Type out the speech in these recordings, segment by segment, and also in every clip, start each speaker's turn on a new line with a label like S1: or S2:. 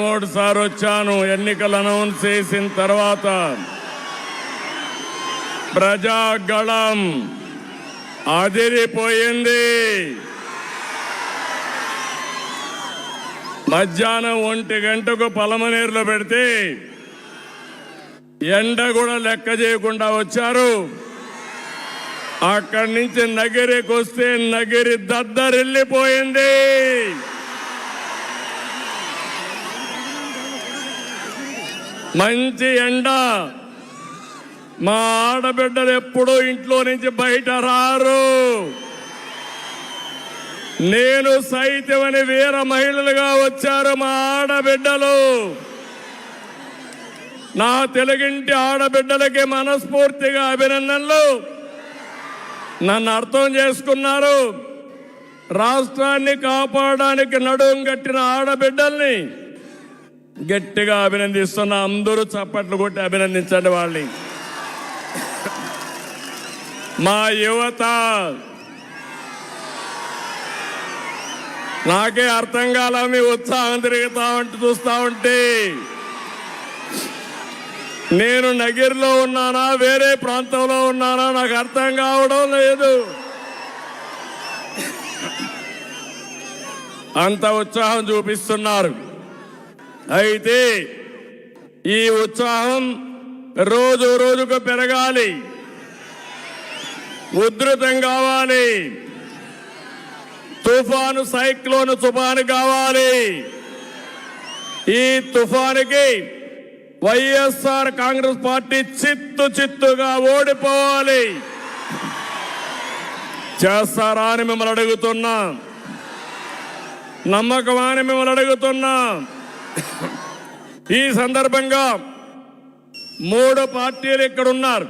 S1: 3 సార్లు వచ్చాను. ఎన్నికలు అనౌన్స్ చేసిన తర్వాత ప్రజాగళం అదిరిపోయింది. మధ్యాహ్నం 1 గంటకు పలమనేరులో పెడితే ఎండ కూడా లెక్క చేయకుండా వచ్చారు. అక్కడి నుంచి నగిరికి వస్తే నగిరి దద్దరిల్లిపోయింది. మంచి ఎండ. మా ఆడబిడ్డలు ఎప్పుడూ ఇంట్లో నుంచి బయట రారు. నేను సైతమని వీర మహిళలుగా వచ్చారు మా ఆడబిడ్డలు. నా తెలుగింటి ఆడబిడ్డలకి మనస్ఫూర్తిగా అభినందనలు. నన్ను అర్థం చేసుకున్నారు. రాష్ట్రాన్ని కాపాడడానికి నడుం కట్టిన ఆడబిడ్డల్ని గట్టిగా అభినందిస్తున్నా. అందరూ చప్పట్లు కొట్టి అభినందించండి వాళ్ళని. మా యువత నాకే అర్థం కాల. మీ ఉత్సాహం తిరుగుతా ఉంటే చూస్తా ఉంటే నేను నగిరిలో ఉన్నానా వేరే ప్రాంతంలో ఉన్నానా నాకు అర్థం కావడం లేదు. అంత ఉత్సాహం చూపిస్తున్నారు. అయితే ఈ ఉత్సాహం రోజు రోజుకు పెరగాలి, ఉధృతం కావాలి. తుఫాను సైక్లోన్ తుఫాను కావాలి. ఈ తుఫానుకి వైఎస్ఆర్ కాంగ్రెస్ పార్టీ చిత్తుగా ఓడిపోవాలి. చేస్తారా అని మిమ్మల్ని అడుగుతున్నా. నమ్మకమా అని మిమ్మల్ని అడుగుతున్నా. ఈ సందర్భంగా 3 పార్టీలు ఇక్కడ ఉన్నారు.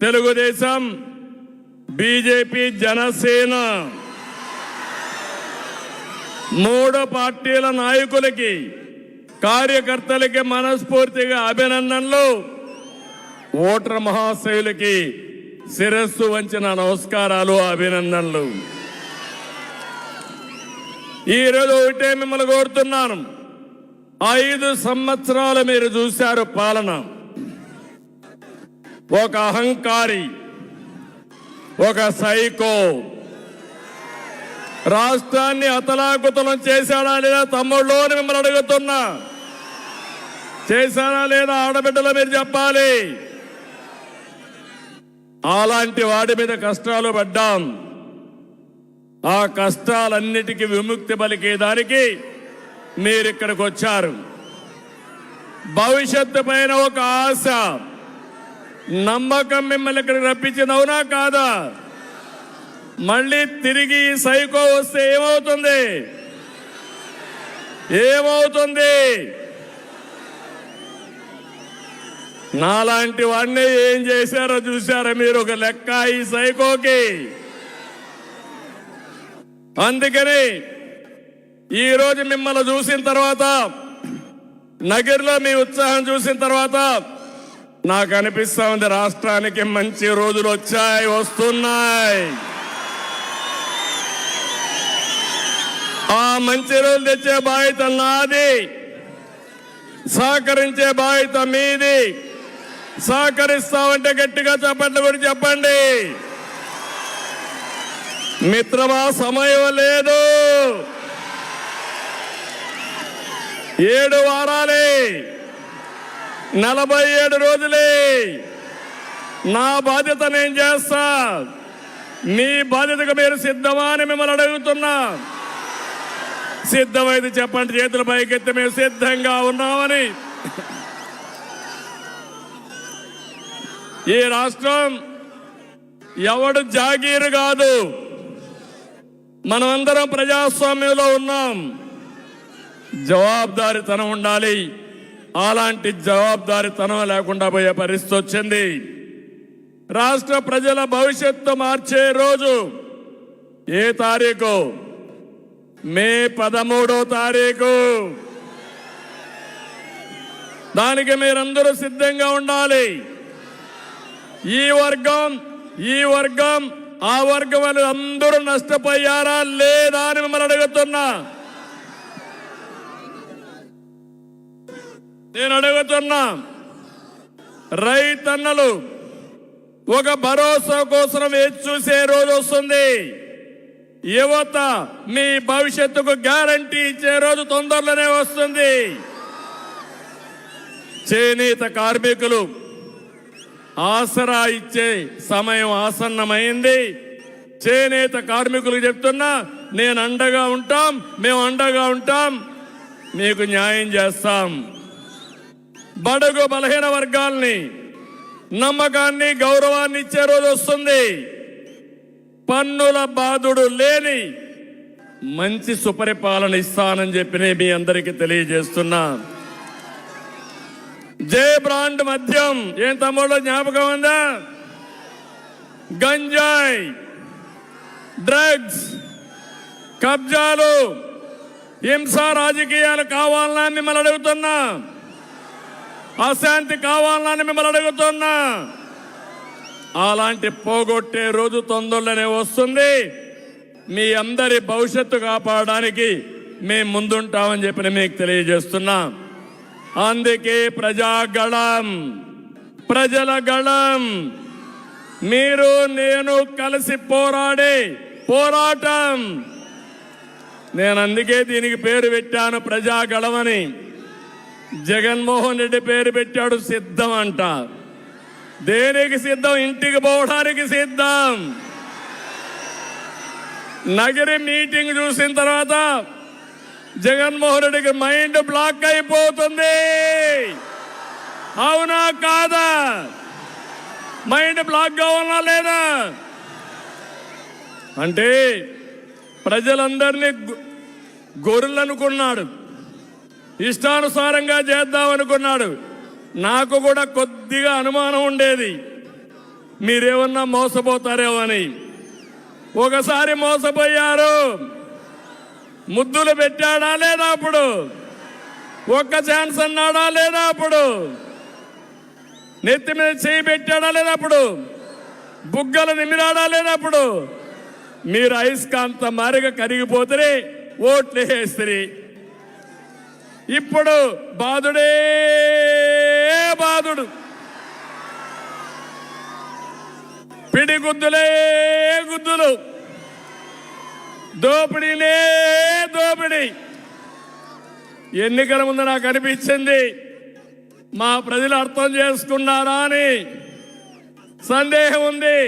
S1: తెలుగుదేశం, బీజేపీ, జనసేన. 3 పార్టీల నాయకులకి, కార్యకర్తలకి మనస్ఫూర్తిగా అభినందనలు. ఓటర్ మహాశయులకి శిరస్సు వంచిన నమస్కారాలు, అభినందనలు. ఈరోజు ఒకటే మిమ్మల్ని కోరుతున్నాను. 5 సంవత్సరాలు మీరు చూశారు పాలన. ఒక అహంకారి, ఒక సైకో రాష్ట్రాన్ని అతలాకుతలం చేశాడా లేదా తమ్ముళ్ళు అని మిమ్మల్ని అడుగుతున్నా. చేశారా లేదా ఆడబిడ్డలు మీరు చెప్పాలి. అలాంటి వాడి మీద కష్టాలు పడ్డాం. ఆ కష్టాలన్నిటికీ విముక్తి పలికేదానికి మీరు ఇక్కడికి వచ్చారు. భవిష్యత్తు పైన ఒక ఆశ, నమ్మకం మిమ్మల్ని ఇక్కడికి రప్పించింది. అవునా కాదా? మళ్ళీ తిరిగి సైకో వస్తే ఏమవుతుంది? నాలాంటి వాడిని ఏం చేశారో చూశారా మీరు? ఒక లెక్క ఈ సైకోకి. అందుకని ఈరోజు మిమ్మల్ని చూసిన తర్వాత, నగర్లో మీ ఉత్సాహం చూసిన తర్వాత నాకు అనిపిస్తా ఉంది రాష్ట్రానికి మంచి రోజులు వస్తున్నాయి. ఆ మంచి రోజులు తెచ్చే బాధ్యత నాది, సహకరించే బాధ్యత మీది. సహకరిస్తామంటే గట్టిగా చప్పట్లు కూడా చెప్పండి. మిత్రమా, సమయం లేదు. 7 వారాలే, 47 రోజులే. నా బాధ్యత నేను చేస్తా. మీ బాధ్యతగా మీరు సిద్ధమా అని మిమ్మల్ని అడుగుతున్నా. సిద్ధమైతే చెప్పండి, చేతుల పైకెత్తి మేము సిద్ధంగా ఉన్నామని. ఈ రాష్ట్రం ఎవడు జాగీరు కాదు. మనమందరం ప్రజాస్వామ్యంలో ఉన్నాం. జవాబుదారీతనం ఉండాలి. అలాంటి జవాబుదారీతనం లేకుండా పోయే పరిస్థితి వచ్చింది. రాష్ట్ర ప్రజల భవిష్యత్తు మార్చే రోజు ఏ తారీఖు? మే 13వ తారీఖు. దానికి మీరందరూ సిద్ధంగా ఉండాలి. ఈ వర్గం ఆ వర్గం అని అందరూ నష్టపోయారా లేదా అని మిమ్మల్ని అడుగుతున్నా. నేను అడుగుతున్నా, రైతన్నలు ఒక భరోసా కోసం వేచి చూసే రోజు వస్తుంది. యువత మీ భవిష్యత్తుకు గ్యారంటీ ఇచ్చే రోజు తొందరలోనే వస్తుంది. చేనేత కార్మికులు ఆసరా ఇచ్చే సమయం ఆసన్నమైంది. చేనేత కార్మికులకు చెప్తున్నా, నేను అండగా ఉంటాం, మేము అండగా ఉంటాం, మీకు న్యాయం చేస్తాం. బడుగు బలహీన వర్గాల్ని నమ్మకాన్ని గౌరవాన్ని ఇచ్చే రోజు వస్తుంది. పన్నుల బాధుడు లేని మంచి సుపరిపాలన ఇస్తానని చెప్పి మీ అందరికీ తెలియజేస్తున్నా. జే బ్రాండ్ మద్యం ఏం తమ్ముళ్ళు జ్ఞాపకం ఉందా? గంజాయి, డ్రగ్స్, కబ్జాలు, హింస రాజకీయాలు కావాలన్నా మిమ్మల్ని అడుగుతున్నా. అశాంతి కావాలని మిమ్మల్ని అడుగుతున్నా. అలాంటి పోగొట్టే రోజు తొందరలోనే వస్తుంది. మీ అందరి భవిష్యత్తు కాపాడడానికి మేము ముందుంటామని చెప్పి మీకు తెలియజేస్తున్నా. అందుకే ప్రజాగళం, ప్రజల గళం, మీరు నేను కలిసి పోరాడే పోరాటం. నేను అందుకే దీనికి పేరు పెట్టాను ప్రజాగళం అని. జగన్మోహన్ రెడ్డి పేరు పెట్టాడు సిద్ధం అంట. దేనికి సిద్ధం? ఇంటికి పోవడానికి సిద్ధం. నగరి మీటింగ్ చూసిన తర్వాత జగన్మోహన్ రెడ్డికి మైండ్ బ్లాక్ అయిపోతుంది. అవునా కాదా? మైండ్ బ్లాక్ కావాలా లేదా? అంటే ప్రజలందరినీ గొర్రెలనుకున్నాడు, ఇష్టానుసారంగా చేద్దామనుకున్నాడు. నాకు కూడా కొద్దిగా అనుమానం ఉండేది, మీరేమన్నా మోసపోతారేమో అని. ఒకసారి మోసపోయారు. ముద్దులు పెట్టాడా లేదా? అప్పుడు ఒక్క ఛాన్స్ అన్నాడా లేదా? అప్పుడు నెత్తి మీద చేయి పెట్టాడా లేదా? అప్పుడు బుగ్గలు నిమిరాడా లేదా? అప్పుడు మీరు అయస్కాంత మారిగా కరిగిపోతే ఓట్లు వేస్తారు. ఇప్పుడు బాధుడే బాధుడు, పిడిగుద్దులే గుద్దులు, దోపిడీలే దోపిడీ. ఎన్నికల ముందు నాకు అనిపించింది, మా ప్రజలు అర్థం చేసుకున్నారా అని సందేహం ఉంది.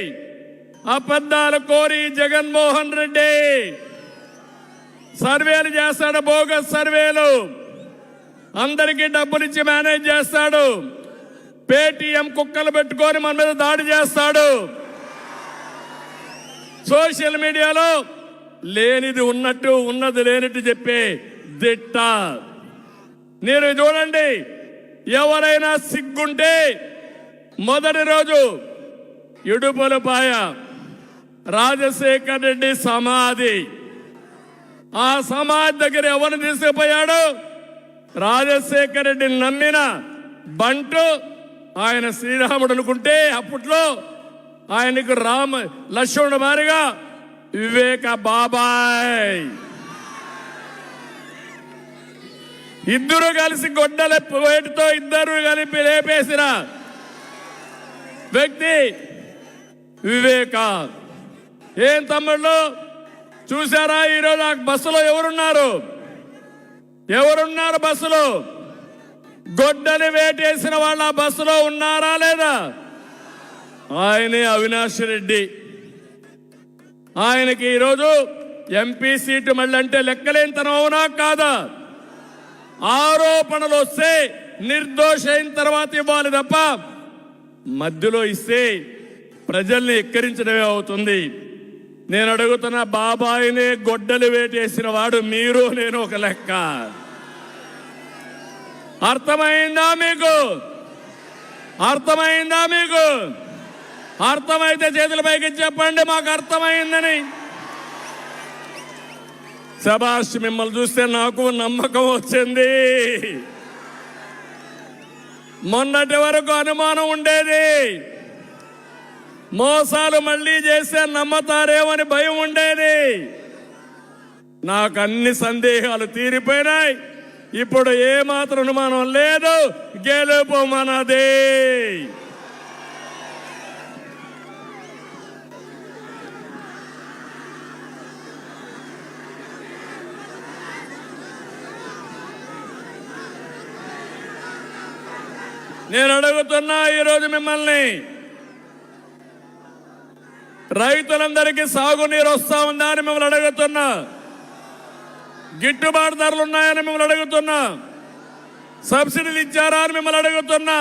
S1: అబద్ధాలు కోరి జగన్మోహన్ రెడ్డి సర్వేలు చేస్తాడు, బోగస్ సర్వేలు, అందరికీ డబ్బులిచ్చి మేనేజ్ చేస్తాడు. పేటీఎం కుక్కలు పెట్టుకొని మన మీద దాడి చేస్తాడు. సోషల్ మీడియాలో లేనిది ఉన్నట్టు, ఉన్నది లేనట్టు చెప్పే దిట్ట. మీరు చూడండి, ఎవరైనా సిగ్గుంటే మొదటి రోజు ఇడుపులపాయ రాజశేఖర్ రెడ్డి సమాధి, ఆ సమాధి దగ్గర ఎవరిని తీసుకుపోయాడు? రాజశేఖర్ రెడ్డిని నమ్మిన బంటు, ఆయన శ్రీరాముడు అనుకుంటే అప్పట్లో ఆయనకు లక్ష్మణుడు మారిగా వివేక బాబాయ్, ఇద్దరు కలిసి గొడ్డల వేటితో ఇద్దరు కలిపి లేపేసిన వ్యక్తి వివేక. ఏం తమ్ముళ్ళు చూసారా? ఈరోజు ఆ బస్సులో ఎవరున్నారు? ఎవరున్నారు బస్సులో? గొడ్డలి వేటేసిన వాళ్ళు ఆ బస్సులో ఉన్నారా లేదా? ఆయనే అవినాష్ రెడ్డి. ఆయనకి ఈరోజు ఎంపీ సీటు మళ్ళీ అంటే లెక్కలేనితనం అవునా కాదా? ఆరోపణలు వస్తే నిర్దోష అయిన తర్వాత ఇవ్వాలి తప్ప మధ్యలో ఇస్తే ప్రజల్ని ఎక్కిరించడమే అవుతుంది. నేను అడుగుతున్న, బాబాయినే గొడ్డలు వేటేసిన వాడు మీరు, నేను ఒక లెక్క. అర్థమైందా మీకు? అర్థమైందా మీకు? అర్థమైతే చేతుల పైకి చెప్పండి మాకు అర్థమైందని. శభాష్, మిమ్మల్ని చూస్తే నాకు నమ్మకం వచ్చింది. మొన్నటి వరకు అనుమానం ఉండేది, మోసాలు మళ్ళీ చేస్తే నమ్మతారేమని భయం ఉండేది. నాకు అన్ని సందేహాలు తీరిపోయినాయి. ఇప్పుడు ఏమాత్రం అనుమానం లేదు, గెలుపు మనదే. నేను అడుగుతున్నా ఈరోజు మిమ్మల్ని, రైతులందరికీ సాగునీరు వస్తా ఉందా అని మిమ్మల్ని అడుగుతున్నా, గిట్టుబాటు ధరలు ఉన్నాయని మిమ్మల్ని అడుగుతున్నా, సబ్సిడీలు ఇచ్చారా అని మిమ్మల్ని అడుగుతున్నా.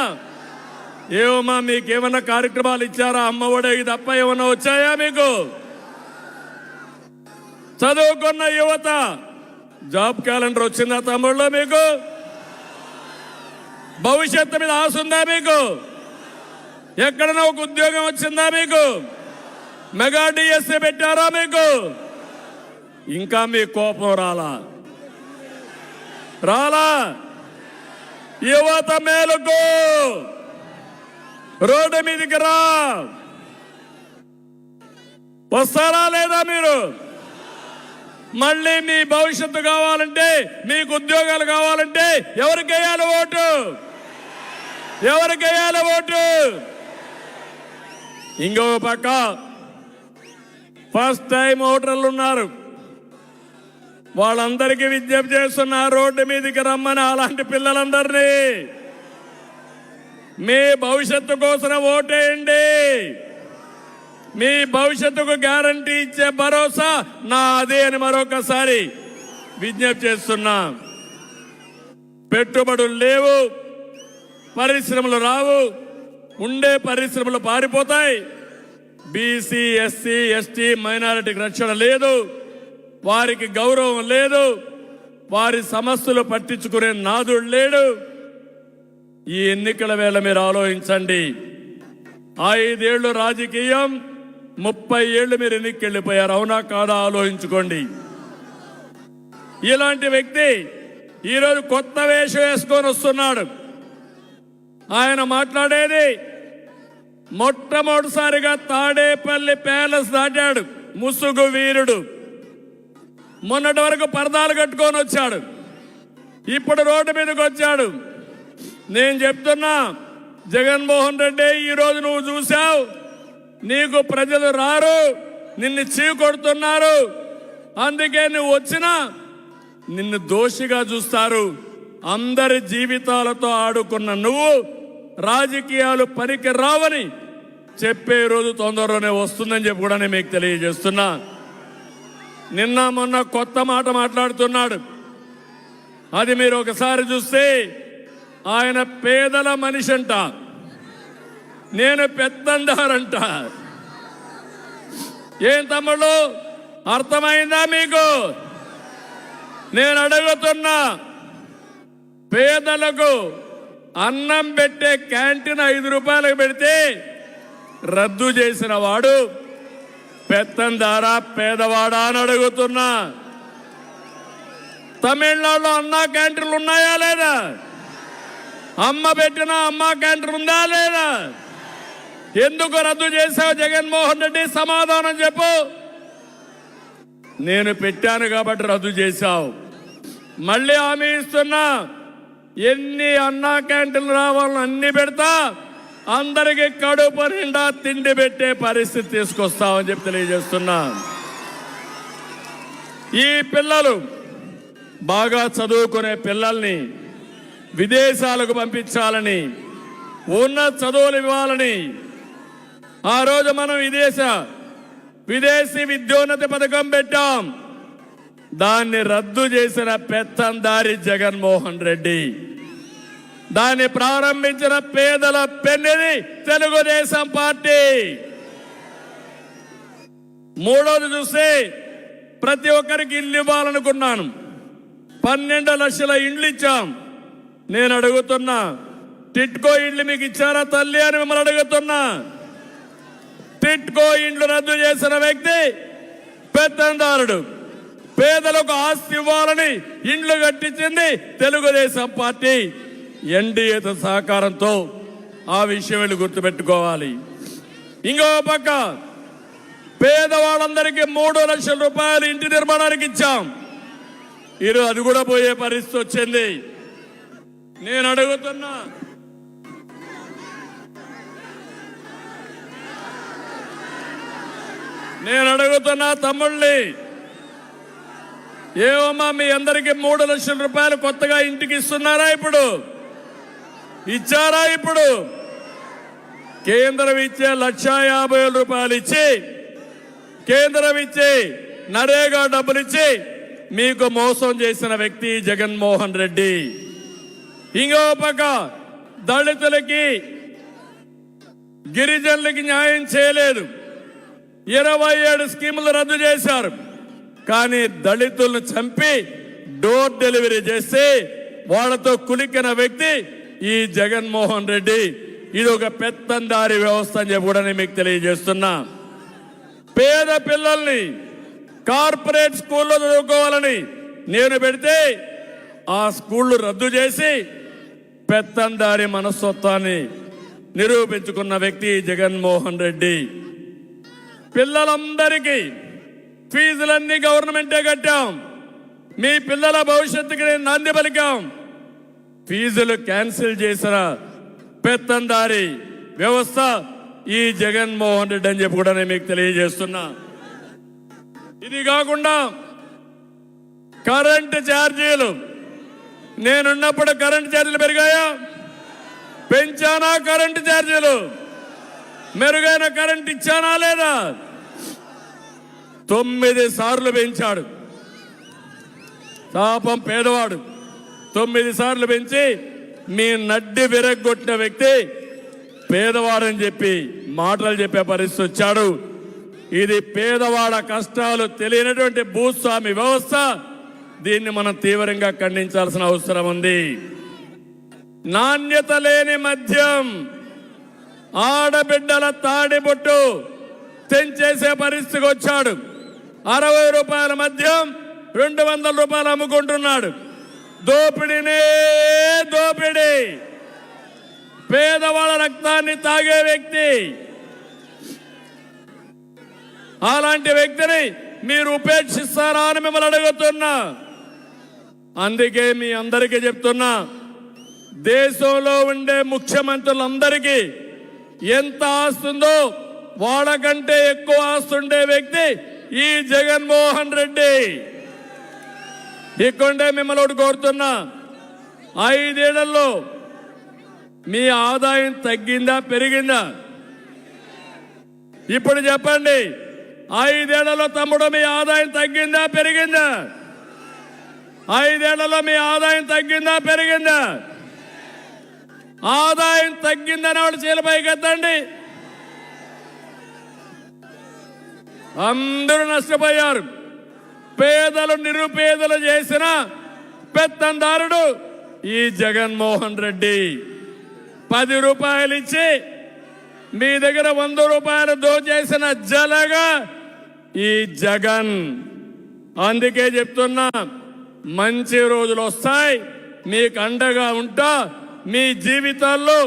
S1: ఏమమ్మా మీకేమన్నా కార్యక్రమాలు ఇచ్చారా? అమ్మ ఒడే తప్ప ఏమన్నా వచ్చాయా మీకు? చదువుకున్న యువత జాబ్ క్యాలెండర్ వచ్చిందా తమ్ముళ్ళు? మీకు భవిష్యత్తు మీద ఆశ ఉందా? మీకు ఎక్కడన్నా ఒక ఉద్యోగం వచ్చిందా? మీకు మెగా డిఎస్సీ పెట్టారా? మీకు ఇంకా మీ కోపం రాలా? యువత మేలుకు, రోడ్డు మీదకి రా. వస్తారా లేదా మీరు? మళ్ళీ మీ భవిష్యత్తు కావాలంటే, మీకు ఉద్యోగాలు కావాలంటే ఎవరికి వేయాలి ఓటు? ఎవరికి వేయాలి ఓటు? ఇంకో పక్క ఫస్ట్ టైం ఓటర్లు ఉన్నారు, వాళ్ళందరికీ విజ్ఞప్తి చేస్తున్నారు, రోడ్డు మీదకి రమ్మని. అలాంటి పిల్లలందరినీ మీ భవిష్యత్తు కోసం ఓటేయండి. మీ భవిష్యత్తుకు గ్యారంటీ ఇచ్చే భరోసా నాదే అని మరొకసారి విజ్ఞప్తి చేస్తున్నా. పెట్టుబడులు లేవు, పరిశ్రమలు రావు, ఉండే పరిశ్రమలు పారిపోతాయి. బీసీ, ఎస్సీ, ఎస్టీ, మైనారిటీకి రక్షణ లేదు, వారికి గౌరవం లేదు, వారి సమస్యలు పట్టించుకునే నాదుడు లేడు. ఈ ఎన్నికల వేళ మీరు ఆలోచించండి. 5 ఏళ్లు రాజకీయం, 30 ఏళ్లు మీరు ఎన్నికకి వెళ్ళిపోయారు, అవునా కాదా? ఆలోచించుకోండి. ఇలాంటి వ్యక్తి ఈరోజు కొత్త వేషం వేసుకొని వస్తున్నాడు. ఆయన మాట్లాడేది మొట్టమొదటిసారిగా తాడేపల్లి ప్యాలెస్ దాటాడు ముసుగు వీరుడు. మొన్నటి వరకు పరదాలు కట్టుకొని వచ్చాడు, ఇప్పుడు రోడ్డు మీదకి వచ్చాడు. నేను చెప్తున్నా, జగన్మోహన్ రెడ్డి ఈరోజు నువ్వు చూశావు, నీకు ప్రజలు రారు, నిన్ను చీకొడుతున్నారు. అందుకే నువ్వు వచ్చినా నిన్ను దోషిగా చూస్తారు. అందరి జీవితాలతో ఆడుకున్న నువ్వు రాజకీయాలు పనికి రావని చెప్పే రోజు తొందరలోనే వస్తుందని చెప్పి కూడా నేను మీకు తెలియజేస్తున్నా. నిన్న మొన్న కొత్త మాట మాట్లాడుతున్నాడు, అది మీరు ఒకసారి చూస్తే ఆయన పేదల మనిషి అంట, నేను పెత్తందారంట. ఏం తమ్ముళ్ళు, అర్థమైందా మీకు? నేను అడుగుతున్నా, పేదలకు అన్నం పెట్టే క్యాంటీన్ 5 రూపాయలకు పెడితే రద్దు చేసిన వాడు పెత్తందారా పేదవాడా అని అడుగుతున్నా. తమిళనాడులో అన్నా క్యాంటీన్లు ఉన్నాయా లేదా? అమ్మ పెట్టిన అమ్మ క్యాంటీన్ ఉందా లేదా? ఎందుకు రద్దు చేశావు జగన్మోహన్ రెడ్డి? సమాధానం చెప్పు. నేను పెట్టాను కాబట్టి రద్దు చేశావు. మళ్ళీ హామీ ఇస్తున్నా, ఎన్ని అన్నా క్యాంటీన్లు రావాలని అన్ని పెడతా, అందరికి కడుపు నిండా తిండి పెట్టే పరిస్థితి తీసుకొస్తామని చెప్పి తెలియజేస్తున్నా. ఈ పిల్లలు బాగా చదువుకునే పిల్లల్ని విదేశాలకు పంపించాలని, ఉన్నత చదువులు ఇవ్వాలని ఆ రోజు మనం విదేశీ విద్యోన్నతి పథకం పెట్టాం. దాన్ని రద్దు చేసిన పెత్తందారి జగన్మోహన్ రెడ్డి. దాన్ని ప్రారంభించిన పేదల పెన్నిది తెలుగుదేశం పార్టీ. మూడోది చూస్తే ప్రతి ఒక్కరికి ఇల్లు ఇవ్వాలనుకున్నాను. 12 లక్షల ఇండ్లు ఇచ్చాం. నేను అడుగుతున్నా, టిట్కో ఇండ్లు మీకు ఇచ్చారా తల్లి అని మిమ్మల్ని అడుగుతున్నా. టిట్కో ఇండ్లు రద్దు చేసిన వ్యక్తి పెత్తందారుడు. పేదలకు ఆస్తి ఇవ్వాలని ఇండ్లు కట్టించింది తెలుగుదేశం పార్టీ. ఎన్డీఏతో సహకారంతో ఆ విషయం వీళ్ళు గుర్తుపెట్టుకోవాలి. ఇంకో పక్క పేదవాళ్ళందరికీ 3 లక్షల రూపాయలు ఇంటి నిర్మాణానికి ఇచ్చాం. ఈరోజు అది కూడా పోయే పరిస్థితి వచ్చింది. నేను అడుగుతున్నా తమ్ముళ్ళని, ఏమమ్మా మీ అందరికీ 3 లక్షల రూపాయలు కొత్తగా ఇంటికి ఇస్తున్నారా? ఇప్పుడు ఇచ్చారా? ఇప్పుడు కేంద్రం ఇచ్చే 1,50,000 రూపాయలు ఇచ్చి, కేంద్రం ఇచ్చి నరేగా డబ్బులు ఇచ్చి మీకు మోసం చేసిన వ్యక్తి జగన్మోహన్ రెడ్డి. ఇంకో పక్క దళితులకి, గిరిజనులకి న్యాయం చేయలేదు. 27 స్కీములు రద్దు చేశారు. కానీ దళితులను చంపి డోర్ డెలివరీ చేసి వాళ్ళతో కులికిన వ్యక్తి ఈ జగన్మోహన్ రెడ్డి. ఇది ఒక పెత్తందారి వ్యవస్థ అని చెప్పి కూడా నేను మీకు తెలియజేస్తున్నా. పేద పిల్లల్ని కార్పొరేట్ స్కూల్లో చదువుకోవాలని నేను పెడితే ఆ స్కూళ్లు రద్దు చేసి పెత్తందారి మనస్తత్వాన్ని నిరూపించుకున్న వ్యక్తి జగన్మోహన్ రెడ్డి. పిల్లలందరికీ ఫీజులన్నీ గవర్నమెంటే కట్టాం. మీ పిల్లల భవిష్యత్తుకి నేను నాంది పలికాం. ఫీజులు క్యాన్సిల్ చేసిన పెత్తందారి వ్యవస్థ ఈ జగన్మోహన్ రెడ్డి అని చెప్పి కూడా నేను మీకు తెలియజేస్తున్నా. ఇది కాకుండా కరెంటు ఛార్జీలు, నేనున్నప్పుడు కరెంటు ఛార్జీలు పెరిగాయా? పెంచానా? కరెంటు ఛార్జీలు మెరుగైన కరెంట్ ఇచ్చానా లేదా? 9 సార్లు పెంచాడు. పాపం పేదవాడు 9 సార్లు పెంచి మీ నడ్డి విరగొట్టిన వ్యక్తి పేదవాడని చెప్పి మాటలు చెప్పే పరిస్థితి వచ్చాడు. ఇది పేదవాడ కష్టాలు తెలియనటువంటి భూస్వామి వ్యవస్థ. దీన్ని మనం తీవ్రంగా ఖండించాల్సిన అవసరం ఉంది. నాణ్యత లేని మద్యం, ఆడబిడ్డల తాడిబొట్టు తెంచేసే పరిస్థితికి వచ్చాడు. 60 రూపాయల మద్యం 200 రూపాయలు అమ్ముకుంటున్నాడు. దోపిడీనే దోపిడీ. పేదవాళ్ళ రక్తాన్ని తాగే వ్యక్తి. అలాంటి వ్యక్తిని మీరు ఉపేక్షిస్తారా అని మిమ్మల్ని అడుగుతున్నా. అందుకే మీ అందరికీ చెప్తున్నా, దేశంలో ఉండే ముఖ్యమంత్రులందరికీ ఎంత ఆస్తుందో వాళ్ళకంటే ఎక్కువ ఆస్తుండే వ్యక్తి ఈ జగన్మోహన్ రెడ్డి. ఇక్కడే మిమ్మల్ని ఒకటి కోరుతున్నా, 5 ఏళ్లలో మీ ఆదాయం తగ్గిందా పెరిగిందా? ఇప్పుడు చెప్పండి. 5 ఏళ్లలో తమ్ముడు మీ ఆదాయం తగ్గిందా పెరిగిందా? 5 ఏళ్లలో మీ ఆదాయం తగ్గిందా పెరిగిందా? ఆదాయం తగ్గిందని వాళ్ళు చేలపైకి ఎత్తండి. అందరూ నష్టపోయారు. పేదలు నిరుపేదలు చేసిన పెత్తందారుడు ఈ జగన్మోహన్ రెడ్డి. 10 రూపాయలు ఇచ్చి మీ దగ్గర 100 రూపాయలు దోచేసిన జలగా ఈ జగన్. అందుకే చెప్తున్నా, మంచి రోజులు వస్తాయి, మీకు అండగా ఉంటా, మీ జీవితాల్లో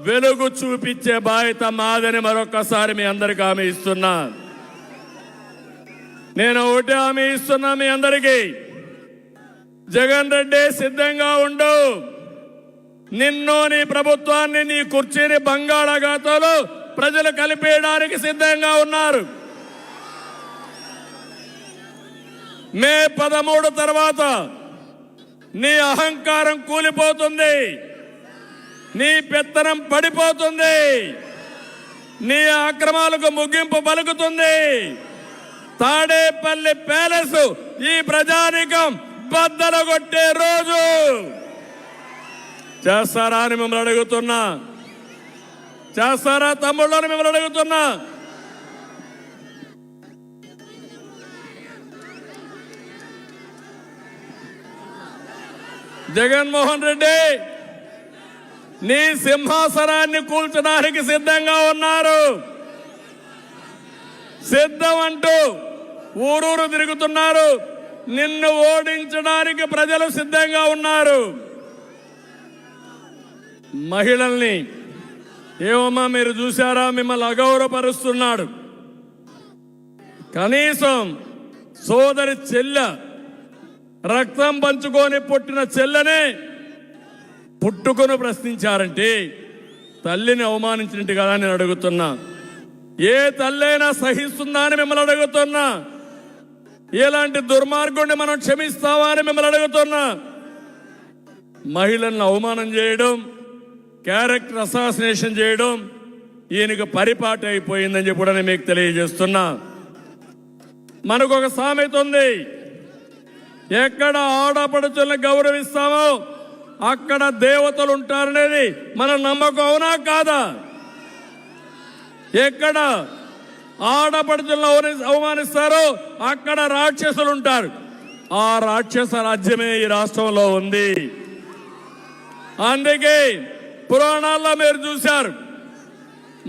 S1: వెలుగు చూపించే బాధ్యత మాదని మరొకసారి మీ అందరికీ హామీ ఇస్తున్నా. నేను ఒకటే హామీ ఇస్తున్నా మీ అందరికీ, జగన్ రెడ్డి సిద్ధంగా ఉండు. నిన్ను, నీ ప్రభుత్వాన్ని, నీ కుర్చీని బంగాళాఖాతంలో ప్రజలు కలిపేయడానికి సిద్ధంగా ఉన్నారు. మే 13 తర్వాత నీ అహంకారం కూలిపోతుంది, నీ పెత్తనం పడిపోతుంది, నీ అక్రమాలకు ముగింపు పలుకుతుంది. తాడేపల్లి ప్యాలెస్ ఈ ప్రజానీకం బద్దలు కొట్టే రోజు. చేస్తారా అని మిమ్మల్ని అడుగుతున్నా. చేస్తారా తమ్ముళ్ళని మిమ్మల్ని అడుగుతున్నా. జగన్మోహన్ రెడ్డి నీ సింహాసనాన్ని కూల్చడానికి సిద్ధంగా ఉన్నారు. సిద్ధం అంటూ ఊరూరు తిరుగుతున్నారు. నిన్ను ఓడించడానికి ప్రజలు సిద్ధంగా ఉన్నారు. మహిళల్ని ఏమమ్మా మీరు చూసారా? మిమ్మల్ని అగౌరవపరుస్తున్నాడు. కనీసం సోదరి చెల్లె రక్తం పంచుకొని పుట్టిన చెల్లెనే పుట్టుకొని ప్రశ్నించారంటే తల్లిని అవమానించినట్టు కదా నేను అడుగుతున్నా. ఏ తల్లైనా సహిస్తుందా అని మిమ్మల్ని అడుగుతున్నా. ఇలాంటి దుర్మార్గుడిని మనం క్షమిస్తావా అని మిమ్మల్ని అడుగుతున్నా. మహిళలను అవమానం చేయడం, క్యారెక్టర్ అసాసినేషన్ చేయడం ఈయనకు పరిపాటి అయిపోయిందని చెప్పి కూడా నేను మీకు తెలియజేస్తున్నా. మనకు ఒక సామెత ఉంది, ఎక్కడ ఆడపడుచులను గౌరవిస్తామో అక్కడ దేవతలు ఉంటారనేది మన నమ్మకం. అవునా కాదా? ఎక్కడ ఆడపడుచులను అవమానిస్తారో అక్కడ రాక్షసులు ఉంటారు. ఆ రాక్షస రాజ్యమే ఈ రాష్ట్రంలో ఉంది. అందుకే పురాణాల్లో మీరు చూశారు,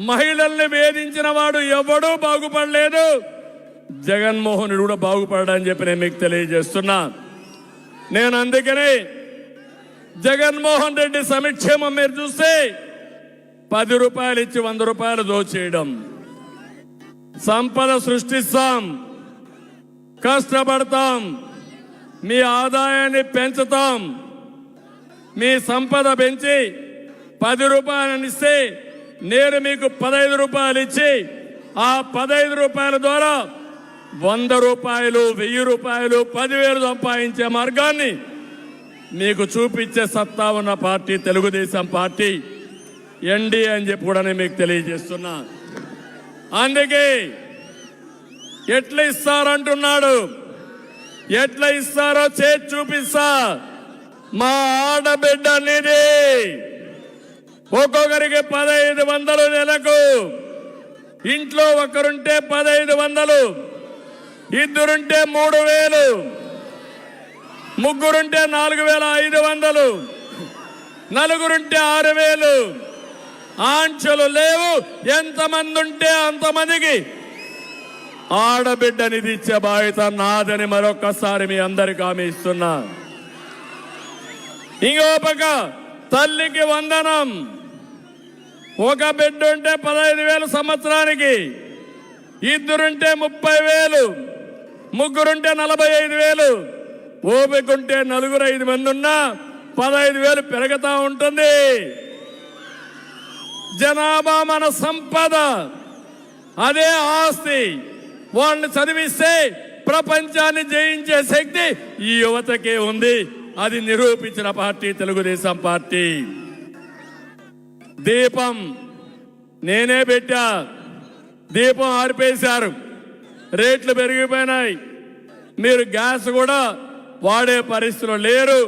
S1: మహిళల్ని వేధించిన వాడు ఎవడూ బాగుపడలేదు, జగన్మోహనుడు కూడా బాగుపడని చెప్పి నేను మీకు తెలియజేస్తున్నా. నేను అందుకనే జగన్మోహన్ రెడ్డి సంక్షేమం మీరు చూస్తే 10 రూపాయలు ఇచ్చి 100 రూపాయలు దోచేయడం, సంపద సృష్టిస్తాం, కష్టపడతాం, మీ ఆదాయాన్ని పెంచుతాం, మీ సంపద పెంచి 10 రూపాయలు ఇస్తే నేను మీకు 15 రూపాయలు ఇచ్చి ఆ 15 రూపాయల ద్వారా 100 రూపాయలు, 1000 రూపాయలు, 10,000 సంపాదించే మార్గాన్ని మీకు చూపించే సత్తా ఉన్న పార్టీ తెలుగుదేశం పార్టీ, ఎన్డీఏ అని చెప్పి కూడా నేను మీకు తెలియజేస్తున్నా. అందుకే ఎట్లా ఇస్తారంటున్నాడు, ఎట్లా ఇస్తారో చేసి చూపిస్తా. మా ఆడబిడ్డ అనేది ఒక్కొక్కరికి 1500 నెలకు, ఇంట్లో ఒకరుంటే 1500, ఇద్దరుంటే 3000, ముగ్గురుంటే 4500, నలుగురుంటే 6000. ఆంక్షలు లేవు. ఎంతమంది ఉంటే అంతమందికి ఆడబిడ్డ నిధి ఇచ్చే బాధ్యత నాదని మరొక్కసారి మీ అందరికి హామీ ఇస్తున్నా. ఇంకో పక్క తల్లికి వందనం. ఒక బిడ్డ ఉంటే 15,000 సంవత్సరానికి, ఇద్దరుంటే 30,000, ముగ్గురుంటే 45,000, ఓపికంటే 4-5 మంది ఉన్నా 15,000 పెరుగుతా ఉంటుంది. జనాభా మన సంపద, అదే ఆస్తి. వాళ్ళని చదివిస్తే ప్రపంచాన్ని జయించే శక్తి ఈ యువతకే ఉంది. అది నిరూపించిన పార్టీ తెలుగుదేశం పార్టీ. దీపం నేనే పెట్టా, దీపం ఆర్పేశారు, రేట్లు పెరిగిపోయినాయి, మీరు గ్యాస్ కూడా వాడే పరిస్థితిలో లేరు.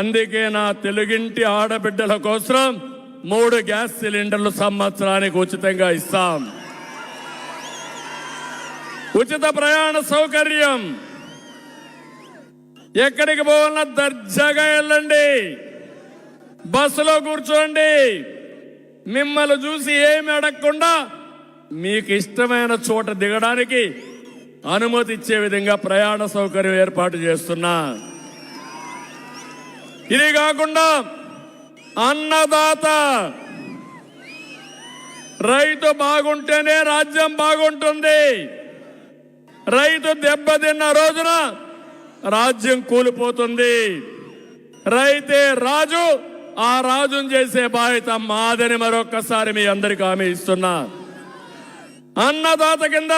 S1: అందుకే నా తెలుగింటి ఆడబిడ్డల కోసం 3 గ్యాస్ సిలిండర్లు సంవత్సరానికి ఉచితంగా ఇస్తాం. ఉచిత ప్రయాణ సౌకర్యం. ఎక్కడికి పోవాలన్నా దర్జాగా వెళ్ళండి, బస్సులో కూర్చోండి, మిమ్మల్ని చూసి ఏమి అడగకుండా మీకు ఇష్టమైన చోట దిగడానికి అనుమతి ఇచ్చే విధంగా ప్రయాణ సౌకర్యం ఏర్పాటు చేస్తున్నా. ఇది కాకుండా అన్నదాత, రైతు బాగుంటేనే రాజ్యం బాగుంటుంది. రైతు దెబ్బతిన్న రోజున రాజ్యం కూలిపోతుంది. రైతే రాజు, ఆ రాజును చేసే బాధ్యత మాదని మరొక్కసారి మీ అందరికీ హామీ ఇస్తున్నా. అన్నదాత కింద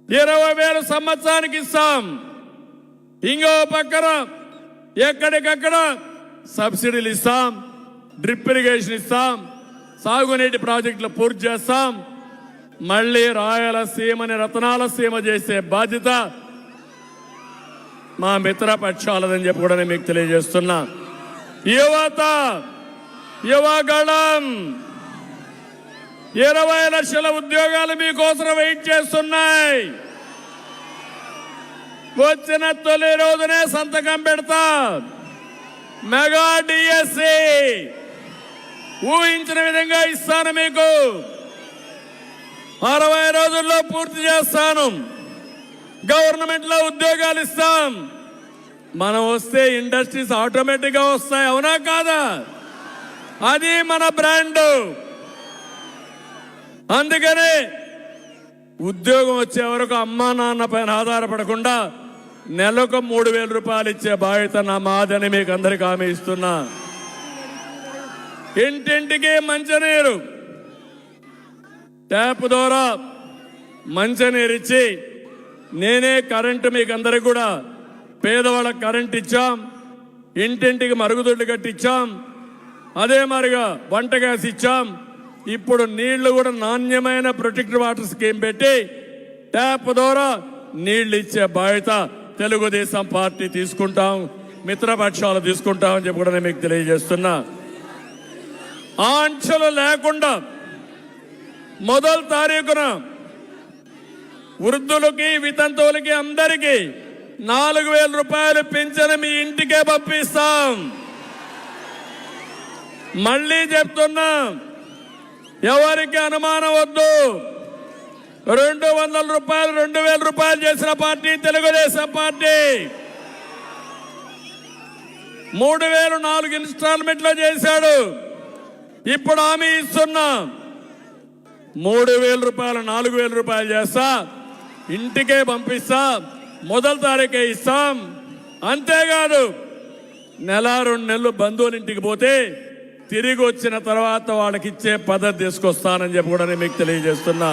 S1: 20,000 సంవత్సరానికి ఇస్తాం. ఇంకో పక్కన ఎక్కడికక్కడ సబ్సిడీలు ఇస్తాం, డ్రిప్ ఇరిగేషన్ ఇస్తాం, సాగునీటి ప్రాజెక్టులు పూర్తి చేస్తాం. మళ్ళీ రాయలసీమని రతనాలసీమ చేసే బాధ్యత మా మిత్ర పక్షాలదని చెప్పి కూడా నేను మీకు తెలియజేస్తున్నా. యువత, యువగళం, 20 లక్షల ఉద్యోగాలు మీకోసం వెయిట్ చేస్తున్నాయి. వచ్చిన తొలి రోజునే సంతకం పెడతా. మెగా డిఎస్సి ఊహించిన విధంగా ఇస్తాను మీకు. 60 రోజుల్లో పూర్తి చేస్తాను. గవర్నమెంట్ లో ఉద్యోగాలు ఇస్తాం. మనం వస్తే ఇండస్ట్రీస్ ఆటోమేటిక్ గా వస్తాయి. అవునా కాదా? అది మన బ్రాండ్. అందుకనే ఉద్యోగం వచ్చే వరకు అమ్మా నాన్న పైన ఆధారపడకుండా నెలకు 3,000 రూపాయలు ఇచ్చే బాధ్యత నా మాదని మీకు అందరికీ హామీ ఇస్తున్నా. ఇంటింటికి మంచినీరు ట్యాప్ ద్వారా మంచినీరు ఇచ్చి నేనే కరెంటు మీకు అందరికి కూడా పేదవాళ్ళకి కరెంట్ ఇచ్చాం. ఇంటింటికి మరుగుదొడ్లు కట్టించాం. అదే మరిగా వంట గ్యాస్ ఇచ్చాం. ఇప్పుడు నీళ్లు కూడా నాణ్యమైన ప్రొటెక్టెడ్ వాటర్ స్కీమ్ పెట్టి ట్యాప్ ద్వారా నీళ్లు ఇచ్చే బాధ్యత తెలుగుదేశం పార్టీ తీసుకుంటాం, మిత్రపక్షాలు తీసుకుంటామని చెప్పి కూడా నేను మీకు తెలియజేస్తున్నా. ఆంక్షలు లేకుండా మొదటి తారీఖున వృద్ధులకి వితంతువులకి అందరికీ 4,000 రూపాయలు పింఛను మీ ఇంటికే పంపిస్తాం. మళ్ళీ చెప్తున్నా, ఎవరికి అనుమానం వద్దు. 200 రూపాయలు 2,000 రూపాయలు చేసిన పార్టీ తెలుగుదేశం పార్టీ. 3,000 4 ఇన్స్టాల్మెంట్లో చేశాడు. ఇప్పుడు హామీ ఇస్తున్నా, 3,000 రూపాయలు 4,000 రూపాయలు చేస్తా, ఇంటికే పంపిస్తా, మొదటి తారీఖే ఇస్తాం. అంతేకాదు నెల 2 నెలలు బంధువుల ఇంటికి పోతే తిరిగి వచ్చిన తర్వాత వాళ్ళకి ఇచ్చే పద్ధతి తీసుకొస్తానని చెప్పి కూడా నేను మీకు తెలియజేస్తున్నా.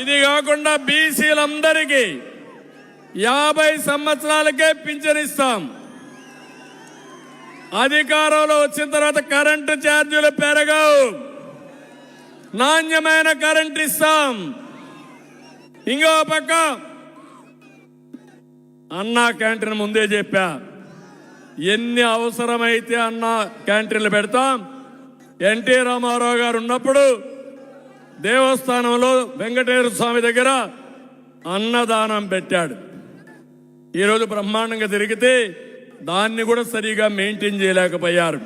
S1: ఇది కాకుండా బీసీలందరికీ 50 సంవత్సరాలకే పింఛనిస్తాం. అధికారంలో వచ్చిన తర్వాత కరెంటు ఛార్జీలు పెరగవు, నాణ్యమైన కరెంట్ ఇస్తాం. ఇంకో పక్క అన్నా క్యాంటీన్ ముందే చెప్పా, ఎన్ని అవసరమైతే అన్నా క్యాంటీన్లు పెడతాం. ఎన్టీ రామారావు గారు ఉన్నప్పుడు దేవస్థానంలో వెంకటేశ్వర స్వామి దగ్గర అన్నదానం పెట్టాడు. ఈరోజు బ్రహ్మాండంగా తిరిగితే దాన్ని కూడా సరిగా మెయింటైన్ చేయలేకపోయారు.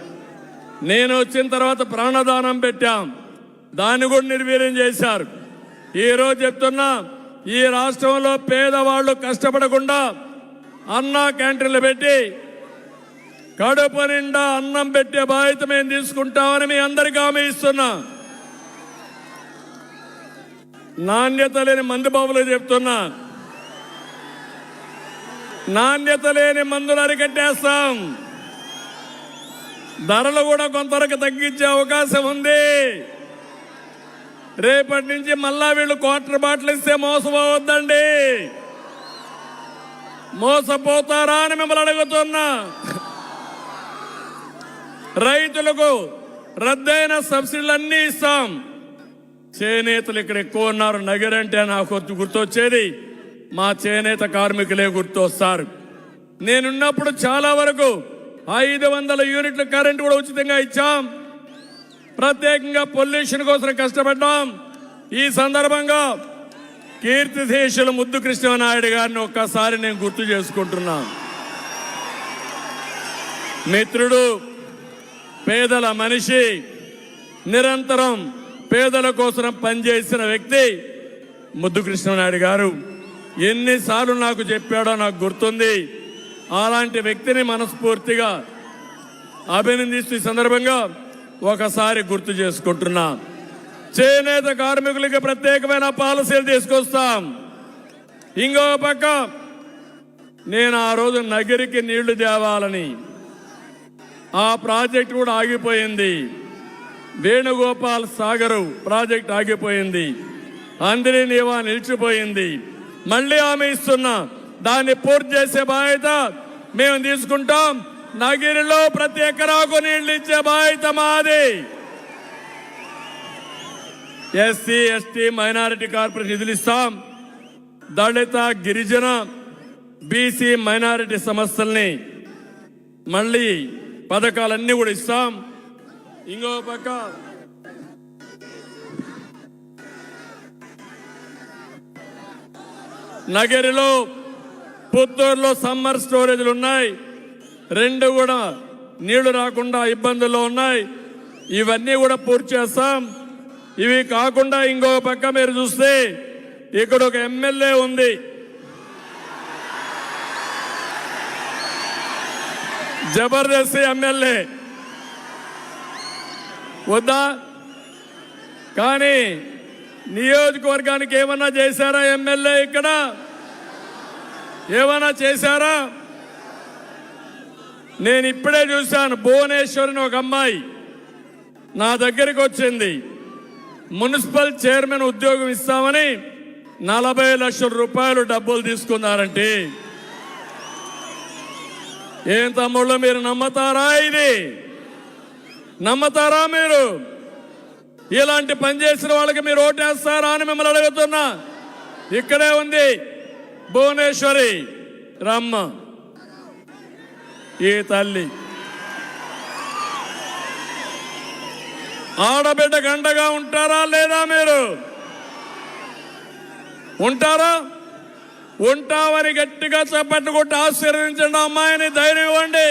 S1: నేను వచ్చిన తర్వాత ప్రాణదానం పెట్టాం, దాన్ని కూడా నిర్వీర్యం చేశారు. ఈరోజు చెప్తున్నా, ఈ రాష్ట్రంలో పేదవాళ్ళు కష్టపడకుండా అన్నా క్యాంటీన్లు పెట్టి కడుపు నిండా అన్నం పెట్టే బాధ్యత మేము తీసుకుంటామని మీ అందరికీ హామీ ఇస్తున్నా. నాణ్యత లేని మందు బాబులు చెప్తున్నా, నాణ్యత లేని మందులు అరికట్టేస్తాం. ధరలు కూడా కొంతవరకు తగ్గించే అవకాశం ఉంది. రేపటి నుంచి మళ్ళా వీళ్ళు క్వార్టర్ బాటిల్ ఇస్తే మోసపోవద్దండి. మోసపోతారా అని మిమ్మల్ని అడుగుతున్నా. రైతులకు రద్దయిన సబ్సిడీలు అన్నీ ఇస్తాం. చేనేతలు ఇక్కడ ఎక్కువ ఉన్నారు. నగరంటే నాకు గుర్తొచ్చేది మా చేనేత కార్మికులే గుర్తొస్తారు. నేనున్నప్పుడు చాలా వరకు 500 యూనిట్ల కరెంటు కూడా ఉచితంగా ఇచ్చాం. ప్రత్యేకంగా పొల్యూషన్ కోసం కష్టపడ్డాం. ఈ సందర్భంగా కీర్తిశేషులు ముద్దు కృష్ణనాయుడు గారిని ఒక్కసారి నేను గుర్తు చేసుకుంటున్నా. మిత్రుడు, పేదల మనిషి, నిరంతరం పేదల కోసం పనిచేసిన వ్యక్తి ముద్దు కృష్ణనాయుడు గారు. ఎన్నిసార్లు నాకు చెప్పాడో నాకు గుర్తుంది. అలాంటి వ్యక్తిని మనస్ఫూర్తిగా అభినందిస్తూ ఈ సందర్భంగా ఒకసారి గుర్తు చేసుకుంటున్నా. చేనేత కార్మికులకి ప్రత్యేకమైన పాలసీలు తీసుకొస్తాం. ఇంకో పక్క నేను ఆ రోజు నగిరికి నీళ్లు తేవాలని ఆ ప్రాజెక్ట్ కూడా ఆగిపోయింది. వేణుగోపాల్ సాగర్ ప్రాజెక్ట్ ఆగిపోయింది. అందరి నీవా నిలిచిపోయింది. మళ్ళీ హామీ ఇస్తున్నా, దాన్ని పూర్తి చేసే బాధ్యత మేము తీసుకుంటాం. నగిరిలో ప్రతి ఎకరాకు నీళ్లు ఇచ్చే బాధ్యత మాది. ఎస్సీ ఎస్టీ మైనారిటీ కార్పొరేషన్ నిధులు ఇస్తాం. దళిత గిరిజన బీసీ మైనారిటీ సమస్యల్ని మళ్ళీ పథకాలన్నీ కూడా ఇస్తాం. ఇంకో పక్క నగరిలో పుత్తూరులో సమ్మర్ స్టోరేజ్లు ఉన్నాయి. 2 కూడా నీళ్లు రాకుండా ఇబ్బందుల్లో ఉన్నాయి. ఇవన్నీ కూడా పూర్తి చేస్తాం. ఇవి కాకుండా ఇంకో పక్క మీరు చూస్తే ఇక్కడ ఒక ఎమ్మెల్యే ఉంది, జబర్దస్త్ ఎమ్మెల్యే వద్దా? కానీ నియోజకవర్గానికి ఏమన్నా చేశారా ఎమ్మెల్యే? ఇక్కడ ఏమన్నా చేశారా? నేను ఇప్పుడే చూశాను, భువనేశ్వరిని ఒక అమ్మాయి నా దగ్గరికి వచ్చింది. మున్సిపల్ చైర్మన్ ఉద్యోగం ఇస్తామని 40 లక్షల రూపాయలు డబ్బులు తీసుకున్నారంటే ఏం తమ్ముళ్ళు, మీరు నమ్మతారా? ఇది నమ్మతారా? మీరు ఇలాంటి పని చేసిన వాళ్ళకి మీరు ఓటేస్తారా అని మిమ్మల్ని అడుగుతున్నా. ఇక్కడే ఉంది భువనేశ్వరి రమ్మ, ఈ తల్లి ఆడబిడ్డ గండగా ఉంటారా లేదా? మీరు ఉంటారా? ఉంటామని గట్టిగా చప్పట్లు కొట్టి ఆశీర్వదించండి అమ్మాయిని, ధైర్యం ఇవ్వండి.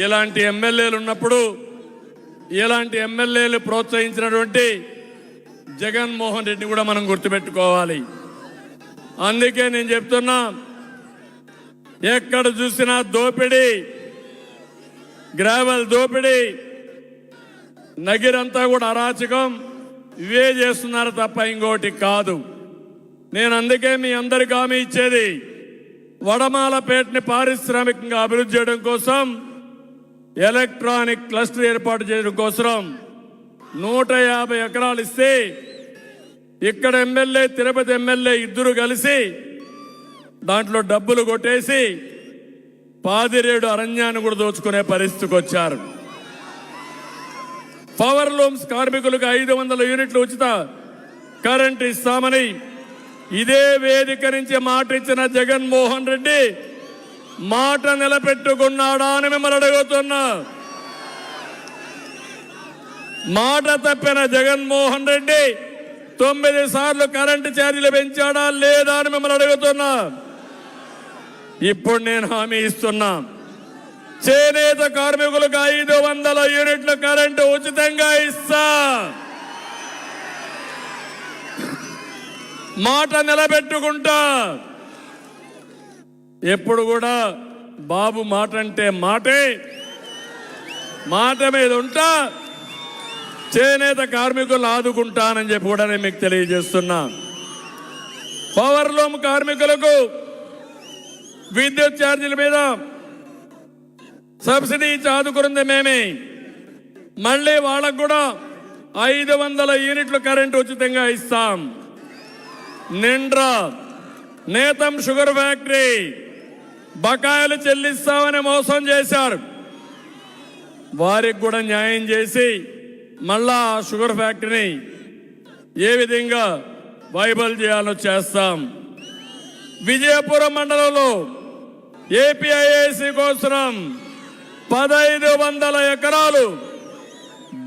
S1: ఇలాంటి ఎమ్మెల్యేలు ఉన్నప్పుడు, ఇలాంటి ఎమ్మెల్యేలు ప్రోత్సహించినటువంటి జగన్మోహన్ రెడ్డిని కూడా మనం గుర్తుపెట్టుకోవాలి. అందుకే నేను చెప్తున్నా, ఎక్కడ చూసినా దోపిడీ, గ్రావెల్ దోపిడీ, నగిరంతా కూడా అరాచకం, ఇవే చేస్తున్నారు తప్ప ఇంకోటి కాదు. నేను అందుకే మీ అందరికి హామీ ఇచ్చేది, వడమాలపేటని పారిశ్రామికంగా అభివృద్ధి చేయడం కోసం, ఎలక్ట్రానిక్ క్లస్టర్ ఏర్పాటు చేయడం కోసం 150 ఎకరాలు ఇస్తే, ఇక్కడ ఎమ్మెల్యే, తిరుపతి ఎమ్మెల్యే ఇద్దరు కలిసి దాంట్లో డబ్బులు కొట్టేసి పాదిరేడు అరణ్యాన్ని కూడా దోచుకునే పరిస్థితికి వచ్చారు. పవర్ లూమ్స్ కార్మికులకు 500 యూనిట్లు ఉచిత కరెంట్ ఇస్తామని ఇదే వేదిక నుంచి మాట ఇచ్చిన జగన్మోహన్ రెడ్డి మాట నిలబెట్టుకున్నాడా అని మిమ్మల్ని అడుగుతున్నా. మాట తప్పిన జగన్మోహన్ రెడ్డి 9 సార్లు కరెంటు ఛార్జీలు పెంచాడా లేదా అని మిమ్మల్ని అడుగుతున్నా. ఇప్పుడు నేను హామీ ఇస్తున్నా, చేనేత కార్మికులకు 500 యూనిట్ల కరెంటు ఉచితంగా ఇస్తా. మాట నిలబెట్టుకుంటా. ఎప్పుడు కూడా బాబు మాట అంటే మాటే, మాట మీద ఉంటా. చేనేత కార్మికులు ఆదుకుంటానని చెప్పి కూడా నేను మీకు తెలియజేస్తున్నా. పవర్ లూమ్ కార్మికులకు విద్యుత్ ఛార్జీల మీద సబ్సిడీ ఇచ్చి ఆదుకున్నది మేమే. మళ్ళీ వాళ్ళకు కూడా 500 యూనిట్లు కరెంటు ఉచితంగా ఇస్తాం. నిండ్రా, నేతం షుగర్ ఫ్యాక్టరీ బకాయిలు చెల్లిస్తామని మోసం చేశారు. వారికి కూడా న్యాయం చేసి మళ్ళా షుగర్ ఫ్యాక్టరీని ఏ విధంగా వైబల్ చేయాలో చేస్తాం. విజయపురం మండలంలో ఏపీఐఏసీ కోసం 1500 ఎకరాలు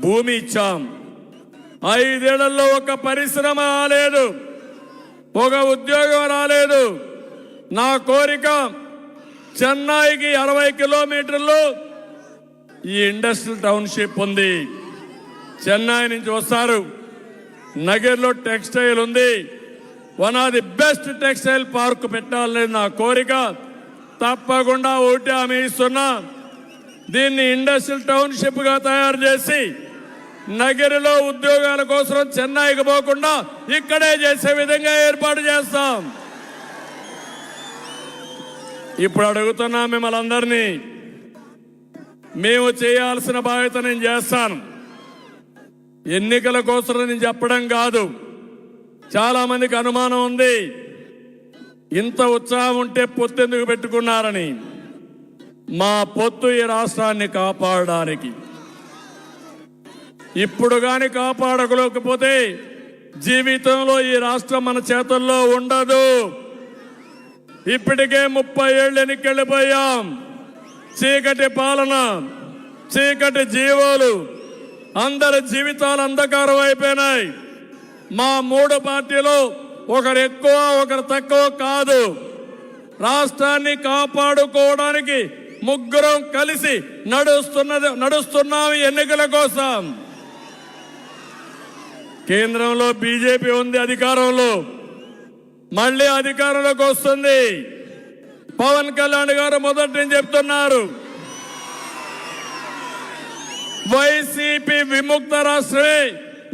S1: భూమి ఇచ్చాం. 5 ఏళ్లలో ఒక పరిశ్రమ రాలేదు, ఒక ఉద్యోగం రాలేదు. నా కోరిక, చెన్నైకి 60 కిలోమీటర్లు ఈ ఇండస్ట్రియల్ టౌన్షిప్ ఉంది. చెన్నై నుంచి వస్తారు. నగర్లో టెక్స్టైల్ ఉంది. One of the best textile park పెట్టాలనేది నా కోరిక. తప్పకుండా ఒకటి హామీ ఇస్తున్నా, దీన్ని ఇండస్ట్రియల్ టౌన్షిప్ గా తయారు చేసి నగరిలో ఉద్యోగాల కోసం చెన్నైకి పోకుండా ఇక్కడే చేసే విధంగా ఏర్పాటు చేస్తాం. ఇప్పుడు అడుగుతున్నా మిమ్మల్ని అందరినీ, మేము చేయాల్సిన బాధ్యత నేను చేస్తాను. ఎన్నికల కోసం నేను చెప్పడం కాదు. చాలా మందికి అనుమానం ఉంది, ఇంత ఉత్సాహం ఉంటే పొత్తు ఎందుకు పెట్టుకున్నారని. మా పొత్తు ఈ రాష్ట్రాన్ని కాపాడడానికి. ఇప్పుడు గాని కాపాడకపోతే జీవితంలో ఈ రాష్ట్రం మన చేతుల్లో ఉండదు. ఇప్పటికే 30 ఏళ్ళు ఎన్నికెళ్ళిపోయాం. చీకటి పాలన, చీకటి జీవాలు, అందరి జీవితాలు అంధకారం అయిపోయినాయి. మా 3 పార్టీలు ఒకరు ఎక్కువ ఒకరు తక్కువ కాదు. రాష్ట్రాన్ని కాపాడుకోవడానికి ముగ్గురం కలిసి నడుస్తున్నాం ఎన్నికల కోసం. కేంద్రంలో బీజేపీ ఉంది అధికారంలో, మళ్ళీ అధికారంలోకి వస్తుంది. పవన్ కళ్యాణ్ గారు మొదటి నుంచి చెప్తున్నారు, వైసీపీ విముక్త రాష్ట్రమే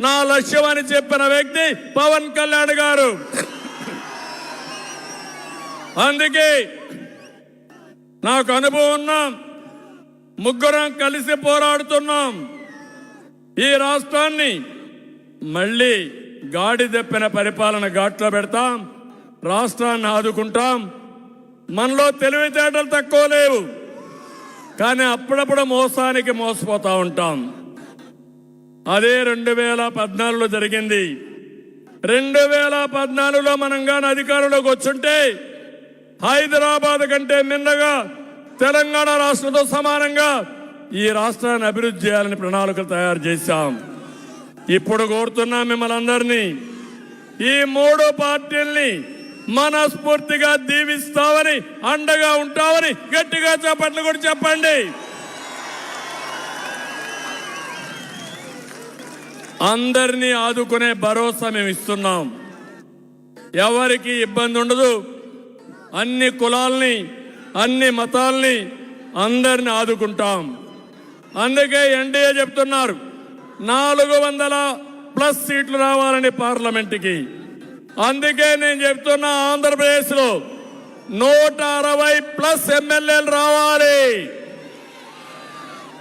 S1: నా లక్ష్యం అని చెప్పిన వ్యక్తి పవన్ కళ్యాణ్ గారు. అందుకే నాకు అనుభవం ఉన్నాం, ముగ్గురం కలిసి పోరాడుతున్నాం. ఈ రాష్ట్రాన్ని మళ్ళీ గాడి తెప్పిన పరిపాలన ఘాట్లో పెడతాం, రాష్ట్రాన్ని ఆదుకుంటాం. మనలో తెలివితేటలు తక్కువ లేవు, కానీ అప్పుడప్పుడు మోసానికి మోసపోతూ ఉంటాం. అదే 2014లో జరిగింది. 2014లో మనం కానీ అధికారంలోకి వచ్చుంటే హైదరాబాద్ కంటే మిన్నగా తెలంగాణ రాష్ట్రంతో సమానంగా ఈ రాష్ట్రాన్ని అభివృద్ధి చేయాలని ప్రణాళికలు తయారు చేశాం. ఇప్పుడు కోరుతున్నాం మిమ్మల్ని అందరినీ, ఈ 3 పార్టీల్ని మనస్ఫూర్తిగా దీవిస్తామని, అండగా ఉంటామని గట్టిగా చప్పట్లు కూడా చెప్పండి. అందరినీ ఆదుకునే భరోసా మేము ఇస్తున్నాం. ఎవరికి ఇబ్బంది ఉండదు. అన్ని కులాల్ని, అన్ని మతాల్ని, అందరిని ఆదుకుంటాం. అందుకే ఎన్డీఏ చెప్తున్నారు 400+ సీట్లు రావాలని పార్లమెంటుకి. అందుకే నేను చెప్తున్నా, ఆంధ్రప్రదేశ్లో 160+ ఎమ్మెల్యేలు రావాలి,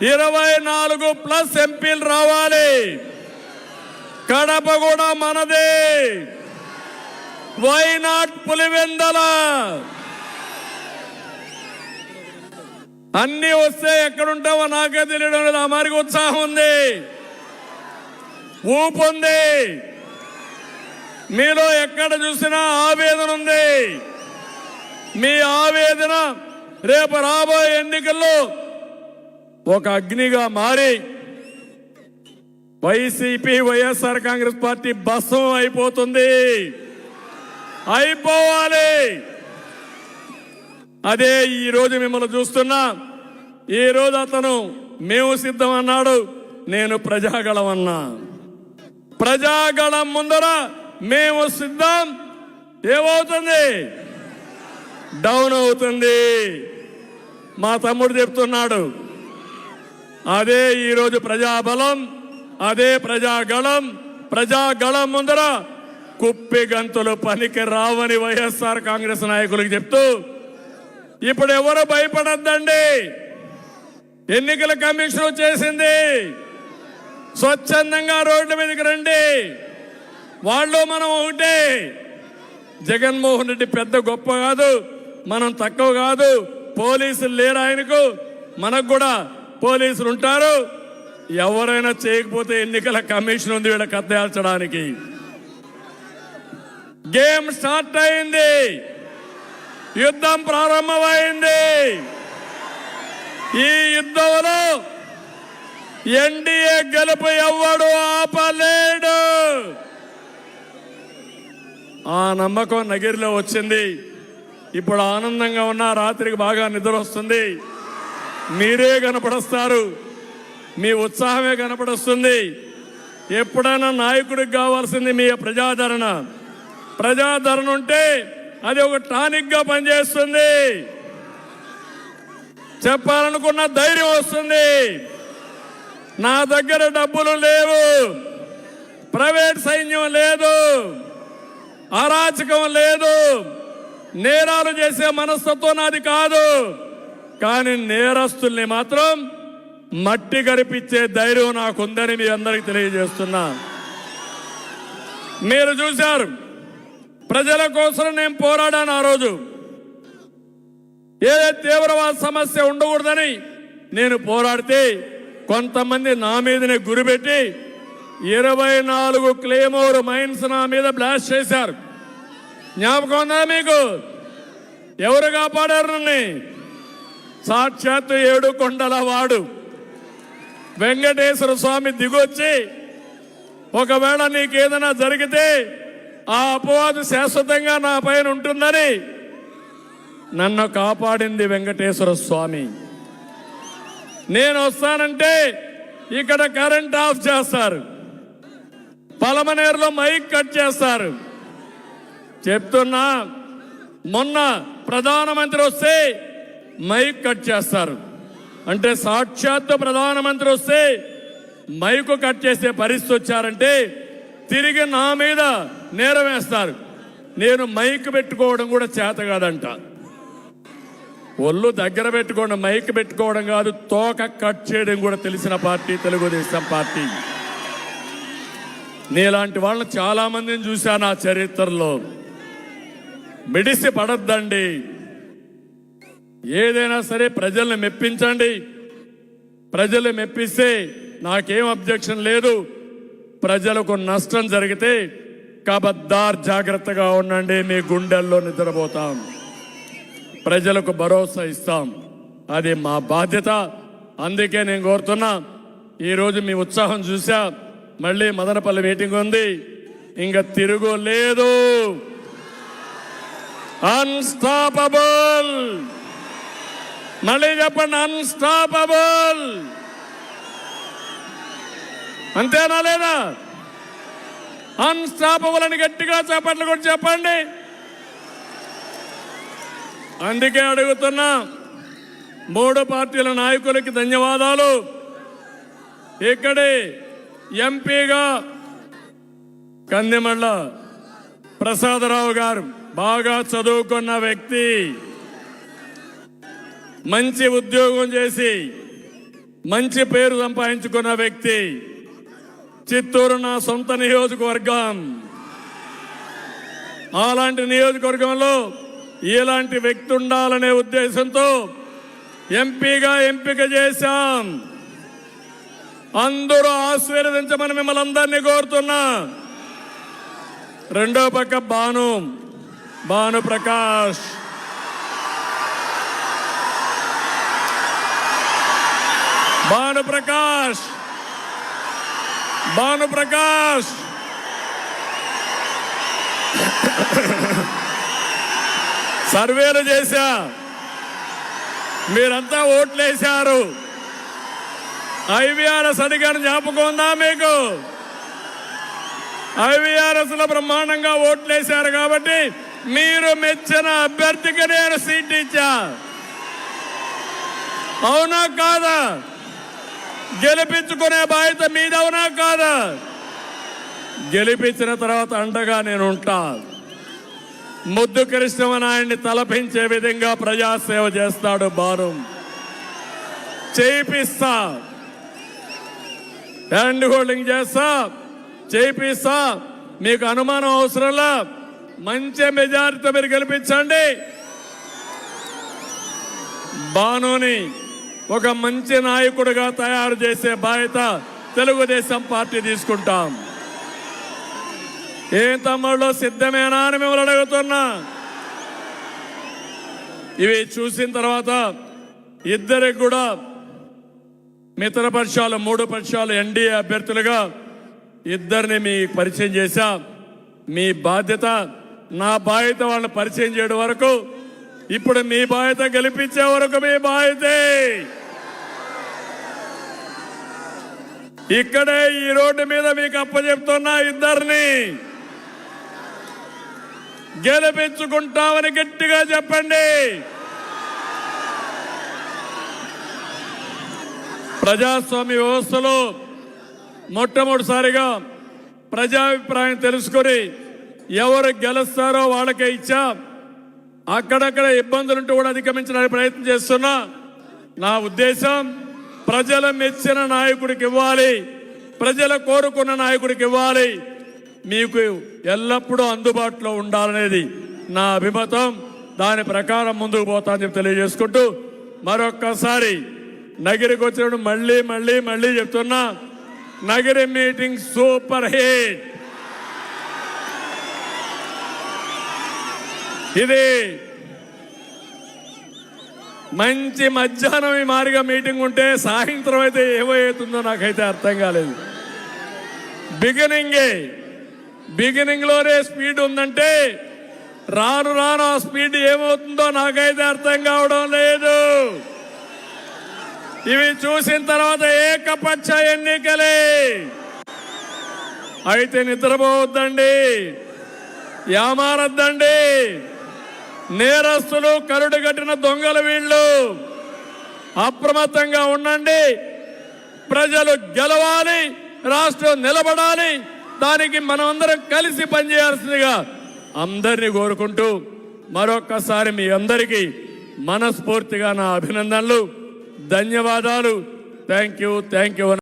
S1: 24+ ఎంపీలు రావాలి. కడప కూడా మనదే. Why not Pulivendula? అన్ని వస్తే ఎక్కడుంటావో నాకే తెలియడం లేదు. ఆ మారికి ఉత్సాహం ఉంది, ఊపు ఉంది. మీలో ఎక్కడ చూసినా ఆవేదన ఉంది. మీ ఆవేదన రేపు రాబోయే ఎన్నికల్లో ఒక అగ్నిగా మారి వైసీపీ వైఎస్ఆర్ కాంగ్రెస్ పార్టీ భస్మం అయిపోతుంది. అయిపోవాలి. అదే ఈరోజు మిమ్మల్ని చూస్తున్నా. ఈరోజు అతను మేము సిద్ధం అన్నాడు, నేను ప్రజాగళం అన్నా. ప్రజాగళం ముందర మేము సిద్ధం. ఏమవుతుంది? డౌన్ అవుతుంది. మా తమ్ముడు చెప్తున్నాడు. అదే ఈరోజు ప్రజాబలం, అదే ప్రజాగళం. ప్రజాగళం ముందర కుప్పి గంతులు పనికి రావని వైఎస్ఆర్ కాంగ్రెస్ నాయకులకు చెప్తూ, ఇప్పుడు ఎవరు భయపడద్దండి. ఎన్నికల కమిషన్ చేసింది, స్వచ్ఛందంగా రోడ్డు మీదకి రండి. వాళ్ళు మనం ఒకటే. జగన్మోహన్ రెడ్డి పెద్ద గొప్ప కాదు, మనం తక్కువ కాదు. పోలీసులు లేరు ఆయనకు, మనకు కూడా పోలీసులు ఉంటారు. ఎవరైనా చేయకపోతే ఎన్నికల కమిషన్ ఉంది వీళ్ళ కత్తేల్చడానికి. గేమ్ స్టార్ట్ అయింది, యుద్ధం ప్రారంభమైంది. ఈ యుద్ధంలో ఎన్డీఏ గెలుపు ఎవ్వడు ఆపలేడు. ఆ నమ్మకం నగిరిలో వచ్చింది. ఇప్పుడు ఆనందంగా ఉన్న, రాత్రికి బాగా నిద్ర వస్తుంది. మీరే కనపడస్తారు, మీ ఉత్సాహమే కనపడొస్తుంది. ఎప్పుడైనా నాయకుడికి కావాల్సింది మీ ప్రజాదరణ. ప్రజాదరణ ఉంటే అది ఒక టానిక్ గా పనిచేస్తుంది. చెప్పాలనుకున్న ధైర్యం వస్తుంది. నా దగ్గర డబ్బులు లేవు, ప్రైవేట్ సైన్యం లేదు, అరాచకం లేదు, నేరాలు చేసే మనస్తత్వం నాది కాదు. కానీ నేరస్తుల్ని మాత్రం మట్టి గరిపించే ధైర్యం నాకుందని మీ అందరికి తెలియజేస్తున్నా. మీరు చూశారు, ప్రజల కోసం నేను పోరాడాను. ఆ రోజు ఏదైతే తీవ్రవాద సమస్య ఉండకూడదని నేను పోరాడితే కొంతమంది నా మీదనే గురిపెట్టి 24 క్లేమోర్ మైన్స్ నా మీద బ్లాస్ట్ చేశారు. జ్ఞాపకం ఉందా మీకు? ఎవరు కాపాడారు నన్ను? సాక్షాత్తు 7 కొండల వాడు వెంకటేశ్వర స్వామి దిగొచ్చి, ఒకవేళ నీకేదైనా జరిగితే ఆ అపవాదు శాశ్వతంగా నా పైన ఉంటుందని నన్ను కాపాడింది వెంకటేశ్వర స్వామి. నేను వస్తానంటే ఇక్కడ కరెంట్ ఆఫ్ చేస్తారు, పలమనేరులో మైక్ కట్ చేస్తారు. చెప్తున్నా, మొన్న ప్రధానమంత్రి వస్తే మైక్ కట్ చేస్తారు. అంటే సాక్షాత్తు ప్రధానమంత్రి వస్తే మైకు కట్ చేసే పరిస్థితి వచ్చారంటే తిరిగి నా మీద నేరం వేస్తారు. నేను మైక్ పెట్టుకోవడం కూడా చేత కాదంట. ఒళ్ళు దగ్గర పెట్టుకోవడం, మైక్ పెట్టుకోవడం కాదు, తోక కట్ చేయడం కూడా తెలిసిన పార్టీ తెలుగుదేశం పార్టీ. నీలాంటి వాళ్ళని చాలా మందిని చూశాను ఆ చరిత్రలో. మిడిసి పడద్దండి. ఏదైనా సరే ప్రజల్ని మెప్పించండి. ప్రజలు మెప్పిస్తే నాకేం అబ్జెక్షన్ లేదు. ప్రజలకు నష్టం జరిగితే కబద్దార్ జాగ్రత్తగా ఉండండి. మీ గుండెల్లో నిద్రపోతాం. ప్రజలకు భరోసా ఇస్తాం. అది మా బాధ్యత. అందుకే నేను కోరుతున్నా, ఈరోజు మీ ఉత్సాహం చూసా. మళ్ళీ మదనపల్లి మీటింగ్ ఉంది, ఇంకా తిరుగు లేదు. అన్స్టాపబుల్. మళ్ళీ చెప్పండి, అన్స్టాపబుల్. అంతేనా లేదా? అన్స్టాపబుల్ అని గట్టిగా చేపట్లు కూడా చెప్పండి. అందుకే అడుగుతున్నా, 3 పార్టీల నాయకులకి ధన్యవాదాలు. ఇక్కడే ఎంపీగా కందిమళ్ళ ప్రసాదరావు గారు బాగా చదువుకున్న వ్యక్తి, మంచి ఉద్యోగం చేసి మంచి పేరు సంపాదించుకున్న వ్యక్తి. చిత్తూరు నా సొంత నియోజకవర్గం. అలాంటి నియోజకవర్గంలో ఇలాంటి వ్యక్తి ఉండాలనే ఉద్దేశంతో ఎంపీగా ఎంపిక చేశాం. అందరూ ఆశీర్వదించమని మిమ్మల్ని అందరినీ కోరుతున్నా. రెండో పక్క భానుప్రకాష్. సర్వేలు చేశా, మీరంతా ఓట్లేశారు. ఐవీఆర్ఎస్ అధికారం జ్ఞాపకం ఉందా మీకు? ఐవీఆర్ఎస్ లో బ్రహ్మాండంగా ఓట్లేశారు కాబట్టి మీరు మెచ్చిన అభ్యర్థికి నేను సీట్ ఇచ్చా. అవునా కాదా? గెలిపించుకునే బాధ్యత మీది, అవునా కాదా? గెలిపించిన తర్వాత అండగా నేను ఉంటా. ముద్దు కృష్ణమనాయుడిని తలపించే విధంగా ప్రజాసేవ చేస్తాడు భాను. చేయిస్తా, హ్యాండ్ హోల్డింగ్ చేస్తా, చేయిస్తా. మీకు అనుమానం అవసరంలా. మంచి మెజారిటీతో మీరు గెలిపించండి. భానుని ఒక మంచి నాయకుడిగా తయారు చేసే బాధ్యత తెలుగుదేశం పార్టీ తీసుకుంటాం. ఏం తమ్ముళ్ళు, సిద్ధమేనా అని మిమ్మల్ని అడుగుతున్నా. ఇవి చూసిన తర్వాత ఇద్దరికి కూడా మిత్రపక్షాలు 3 పక్షాలు ఎన్డీఏ అభ్యర్థులుగా ఇద్దరిని మీ పరిచయం చేశా. మీ బాధ్యత, నా బాధ్యత వాళ్ళని పరిచయం చేయడం వరకు. ఇప్పుడు మీ బాధ్యత గెలిపించే వరకు మీ బాధ్యతే. ఇక్కడే ఈ రోడ్డు మీద మీకు అప్పచెప్తున్నా, ఇద్దరిని గెలిపించుకుంటామని గట్టిగా చెప్పండి. ప్రజాస్వామ్య వ్యవస్థలో మొట్టమొదటిసారిగా ప్రజాభిప్రాయం తెలుసుకొని ఎవరు గెలుస్తారో వాళ్ళకే ఇచ్చా. అక్కడక్కడ ఇబ్బందులుంటూ కూడా అధిగమించడానికి ప్రయత్నం చేస్తున్నా. నా ఉద్దేశం, ప్రజల మెచ్చిన నాయకుడికి ఇవ్వాలి, ప్రజల కోరుకున్న నాయకుడికి ఇవ్వాలి. మీకు ఎల్లప్పుడూ అందుబాటులో ఉండాలనేది నా అభిమతం. దాని ప్రకారం ముందుకు పోతానని చెప్పి తెలియజేసుకుంటూ, మరొక్కసారి నగిరికి వచ్చినప్పుడు మళ్ళీ చెప్తున్నా, నగిరి మీటింగ్ సూపర్ హిట్. ఇది మంచి మధ్యాహ్నం ఈ మారిగా మీటింగ్ ఉంటే సాయంత్రం అయితే ఏమవుతుందో నాకైతే అర్థం కాలేదు. బిగినింగ్ లోనే స్పీడ్ ఉందంటే రాను ఆ స్పీడ్ ఏమవుతుందో నాకైతే అర్థం కావడం లేదు. ఇవి చూసిన తర్వాత ఏకపక్ష ఎన్నికలే. అయితే నిద్రపోవద్దండి, యామారద్దండి. నేరస్తులు, కరుడు కట్టిన దొంగలు వీళ్ళు. అప్రమత్తంగా ఉండండి. ప్రజలు గెలవాలి, రాష్ట్రం నిలబడాలి. దానికి మనం అందరం కలిసి పనిచేయాల్సిందిగా అందరినీ కోరుకుంటూ మరొక్కసారి మీ అందరికీ మనస్ఫూర్తిగా నా అభినందనలు, ధన్యవాదాలు. Thank you.